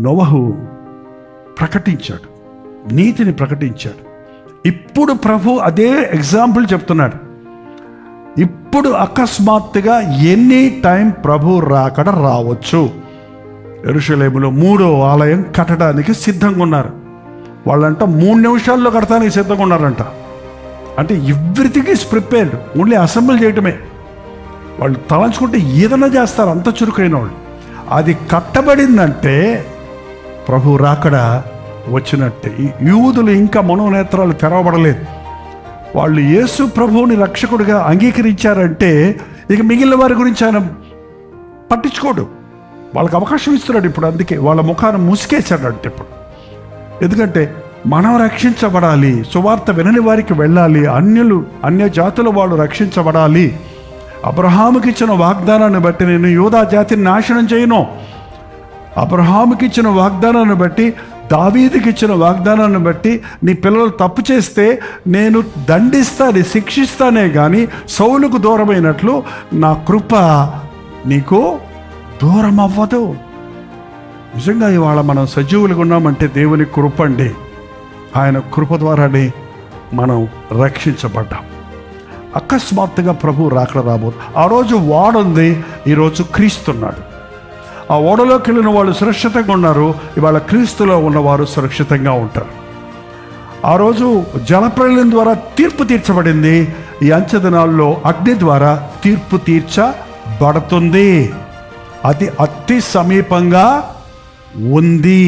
నోవహు ప్రకటించాడు, నీతిని ప్రకటించాడు. ఇప్పుడు ప్రభు అదే ఎగ్జాంపుల్ చెప్తున్నాడు. ఇప్పుడు అకస్మాత్తుగా ఎనీ టైం ప్రభు రాకడ రావచ్చు. యెరూషలేములో 3వ ఆలయం కట్టడానికి సిద్ధంగా ఉన్నారు. వాళ్ళంట 3 నిమిషాల్లో కట్టడానికి సిద్ధంగా ఉన్నారంట. అంటే everything is prepared, only assemble చేయటమే. వాళ్ళు తలంచుకుంటే ఏదైనా చేస్తారు, అంత చురుకైన వాళ్ళు. అది కట్టబడిందంటే ప్రభు రాకడ వచ్చినట్టే. ఈ యూదులు ఇంకా మనోనేత్రాలు తెరవబడలేదు. వాళ్ళు యేసు ప్రభువుని రక్షకుడిగా అంగీకరించారంటే ఇక మిగిలిన వారి గురించి ఆయన పట్టించుకోడు. వాళ్ళకి అవకాశం ఇస్తున్నాడు ఇప్పుడు. అందుకే వాళ్ళ ముఖాన్ని ముసుకేశాడంటే ఇప్పుడు. ఎందుకంటే మనం రక్షించబడాలి, సువార్త వినని వారికి వెళ్ళాలి, అన్య జాతుల వాళ్ళు రక్షించబడాలి. అబ్రహాముకి ఇచ్చిన వాగ్దానాన్ని బట్టి నేను యూదా జాతిని నాశనం చేయను. అబ్రహాముకి ఇచ్చిన వాగ్దానాన్ని బట్టి, దావీదుకి ఇచ్చిన వాగ్దానాన్ని బట్టి నీ పిల్లలు తప్పు చేస్తే నేను దండిస్తాను, శిక్షిస్తానే కానీ సౌలుకు దూరమైనట్లు నా కృప నీకు దూరం అవ్వదు. నిజంగా ఇవాళ మనం సజీవులుగా ఉన్నామంటే దేవుని కృప అండి. ఆయన కృప ద్వారానే మనం రక్షించబడ్డాం. అకస్మాత్తుగా ప్రభు రాకడ రాబోతుంది. ఆ రోజు ఓడుంది, ఈరోజు క్రీస్తున్నాడు. ఆ ఓడలోకి వెళ్ళిన వాళ్ళు సురక్షితంగా ఉన్నారు. ఇవాళ క్రీస్తులో ఉన్నవారు సురక్షితంగా ఉంటారు. ఆ రోజు జలప్రళయం ద్వారా తీర్పు తీర్చబడింది. ఈ అంచె దినాల్లో అగ్ని ద్వారా తీర్పు తీర్చబడుతుంది. అది అతి సమీపంగా ఉంది.